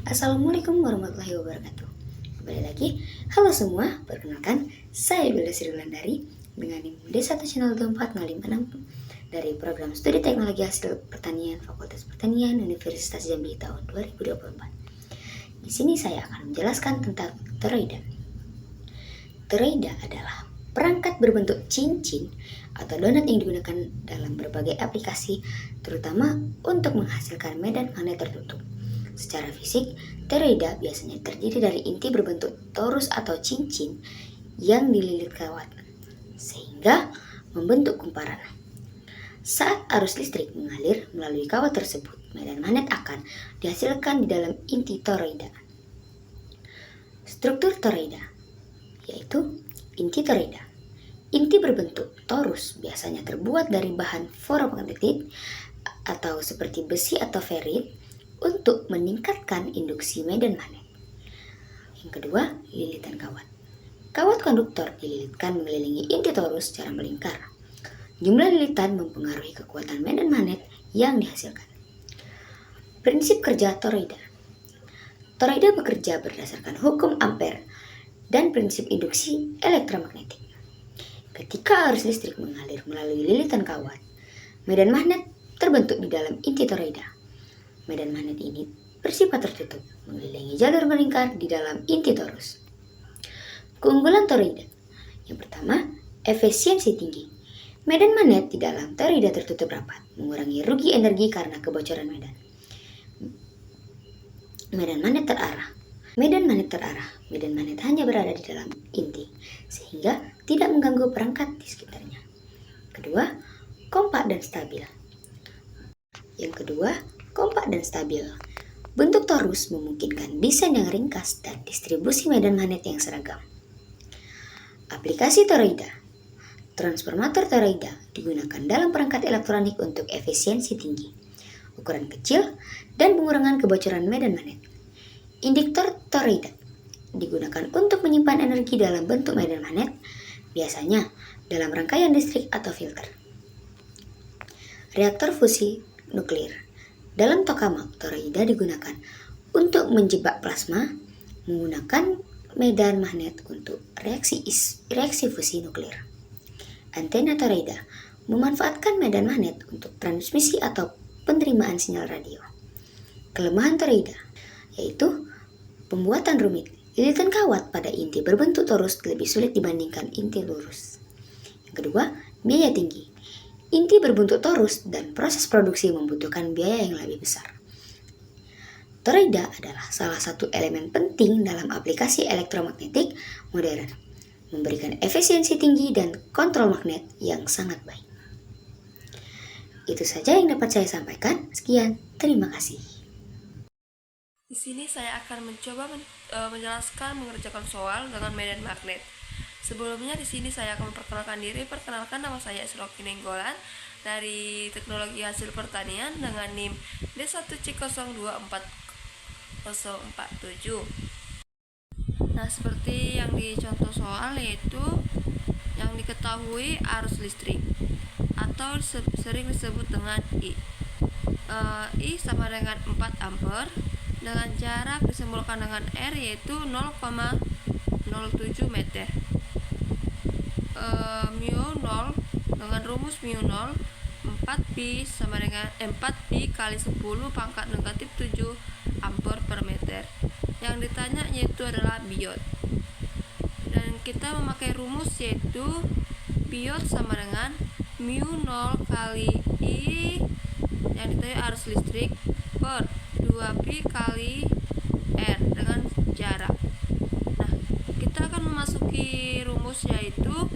Assalamualaikum warahmatullahi wabarakatuh. Kembali lagi, halo semua, perkenalkan saya Bilda Sri Wulandari dengan NIM D1C02456 dari Program Studi Teknologi Hasil Pertanian Fakultas Pertanian Universitas Jambi tahun 2024. Di sini saya akan menjelaskan tentang toroida. Toroida adalah perangkat berbentuk cincin atau donat yang digunakan dalam berbagai aplikasi, terutama untuk menghasilkan medan magnet tertutup. Secara fisik, toroida biasanya terdiri dari inti berbentuk torus atau cincin yang dililit kawat, sehingga membentuk kumparan. Saat arus listrik mengalir melalui kawat tersebut, medan magnet akan dihasilkan di dalam inti toroida. Struktur toroida yaitu inti toroida. Inti berbentuk torus biasanya terbuat dari bahan ferromagnetit atau seperti besi atau ferit untuk meningkatkan induksi medan magnet. Yang kedua, lilitan kawat. Kawat konduktor dililitkan mengelilingi inti torus secara melingkar. Jumlah lilitan mempengaruhi kekuatan medan magnet yang dihasilkan. Prinsip kerja toroida. Toroida bekerja berdasarkan hukum Ampere dan prinsip induksi elektromagnetik. Ketika arus listrik mengalir melalui lilitan kawat, medan magnet terbentuk di dalam inti toroida. Medan magnet ini bersifat tertutup, mengelilingi jalur melingkar di dalam inti torus. Keunggulan toroida. Yang pertama, efisiensi tinggi. Medan magnet di dalam toroida tertutup rapat, mengurangi rugi energi karena kebocoran medan. Medan magnet terarah. Medan magnet hanya berada di dalam inti, sehingga tidak mengganggu perangkat di sekitarnya. Kedua, kompak dan stabil. Kompak dan stabil. Bentuk torus memungkinkan desain yang ringkas dan distribusi medan magnet yang seragam. Aplikasi toroida. Transformator toroida digunakan dalam perangkat elektronik untuk efisiensi tinggi, ukuran kecil, dan pengurangan kebocoran medan magnet. Induktor toroida digunakan untuk menyimpan energi dalam bentuk medan magnet, biasanya dalam rangkaian listrik atau filter. Reaktor fusi nuklir. Dalam tokamak, toroida digunakan untuk menjebak plasma menggunakan medan magnet untuk reaksi fusi nuklir. Antena toroida memanfaatkan medan magnet untuk transmisi atau penerimaan sinyal radio. Kelemahan toroida yaitu pembuatan rumit. Lilitan kawat pada inti berbentuk torus lebih sulit dibandingkan inti lurus. Yang kedua, biaya tinggi. Inti berbentuk torus dan proses produksi membutuhkan biaya yang lebih besar. Toroida adalah salah satu elemen penting dalam aplikasi elektromagnetik modern, memberikan efisiensi tinggi dan kontrol magnet yang sangat baik. Itu saja yang dapat saya sampaikan. Sekian, terima kasih. Di sini saya akan mencoba menjelaskan mengerjakan soal dengan medan magnet. Sebelumnya di sini saya akan memperkenalkan diri. Perkenalkan, nama saya Isroki Nenggolan dari Teknologi Hasil Pertanian dengan NIM D1C02447. Nah, seperti yang di contoh soal, yaitu yang diketahui arus listrik atau sering disebut dengan I. I sama dengan 4 ampere dengan jarak disimbolkan dengan R yaitu 0,07 meter. Mu 0 dengan rumus mu 0 4pi sama dengan 4pi kali 10 pangkat negatif 7 ampere per meter. Yang ditanya yaitu adalah biot, dan kita memakai rumus yaitu biot sama dengan mu 0 kali I yang ditanya arus listrik per 2pi kali R dengan jarak. Nah, kita akan memasuki rumus yaitu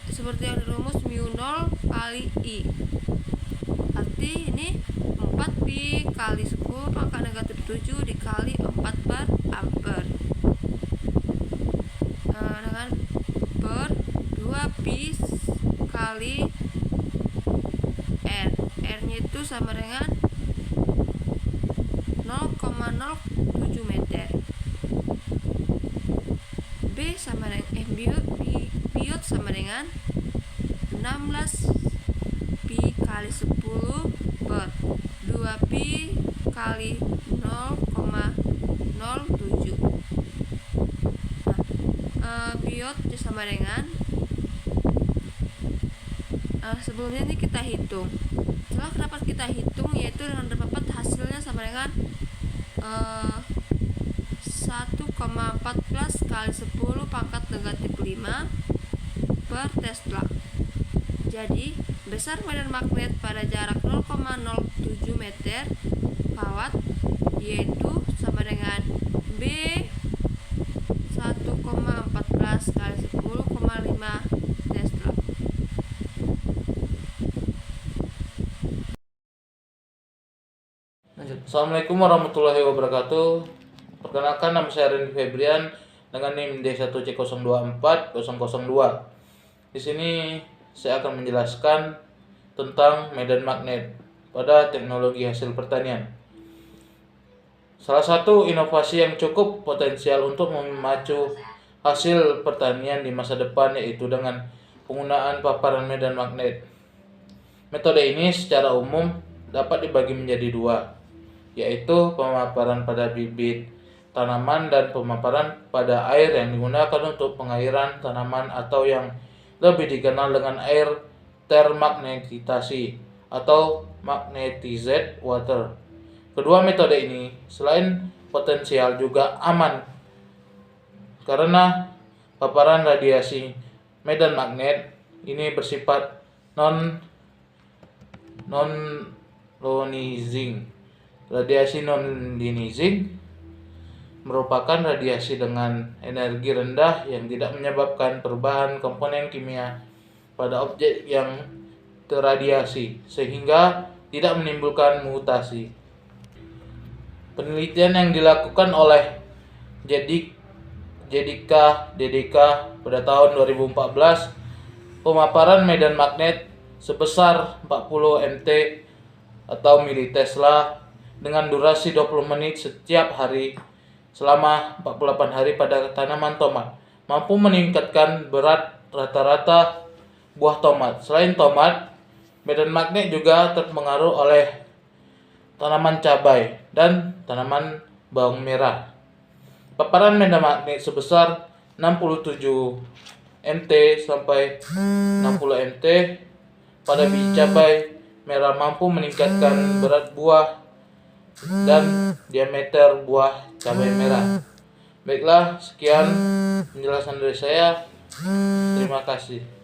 seperti yang dirumus mu 0 kali I. Arti ini 4pi kali 10 pangkat negatif 7 dikali 4 per ampere. Dengan per 2pi kali R. R-nya itu sama dengan 0,07 meter. B sama dengan biot sama dengan 16 pi kali 10 per 2pi kali 0,07. Biot sama dengan sebelumnya ini kita hitung. Setelah dapat kita hitung, yaitu dengan dapat hasilnya sama dengan 1,14 kali 10 pangkat negatif 5 per Tesla. Jadi besar medan magnet pada jarak 0,07 meter watt yaitu sama dengan B 1,14 kali 10,5 Tesla. Assalamualaikum warahmatullahi wabarakatuh. Perkenalkan, nama saya Randy Febrian dengan NIM D1C024002. Di sini saya akan menjelaskan tentang medan magnet pada teknologi hasil pertanian. Salah satu inovasi yang cukup potensial untuk memacu hasil pertanian di masa depan yaitu dengan penggunaan paparan medan magnet. Metode ini secara umum dapat dibagi menjadi dua, yaitu pemaparan pada bibit tanaman dan pemaparan pada air yang digunakan untuk pengairan tanaman atau yang lebih dikenal dengan air termagnetisasi atau magnetized water. Kedua metode ini selain potensial juga aman karena paparan radiasi medan magnet ini bersifat non-ionizing. Radiasi non-ionizing merupakan radiasi dengan energi rendah yang tidak menyebabkan perubahan komponen kimia pada objek yang terradiasi sehingga tidak menimbulkan mutasi. Penelitian yang dilakukan oleh Jedika pada tahun 2014, pemaparan medan magnet sebesar 40 mt atau militesla dengan durasi 20 menit setiap hari selama 48 hari pada tanaman tomat mampu meningkatkan berat rata-rata buah tomat. Selain tomat, medan magnet juga terpengaruh oleh tanaman cabai dan tanaman bawang merah. Paparan medan magnet sebesar 67 mt sampai 60 mt pada biji cabai merah mampu meningkatkan berat buah dan diameter buah cabai merah. Baiklah, sekian penjelasan dari saya. Terima kasih.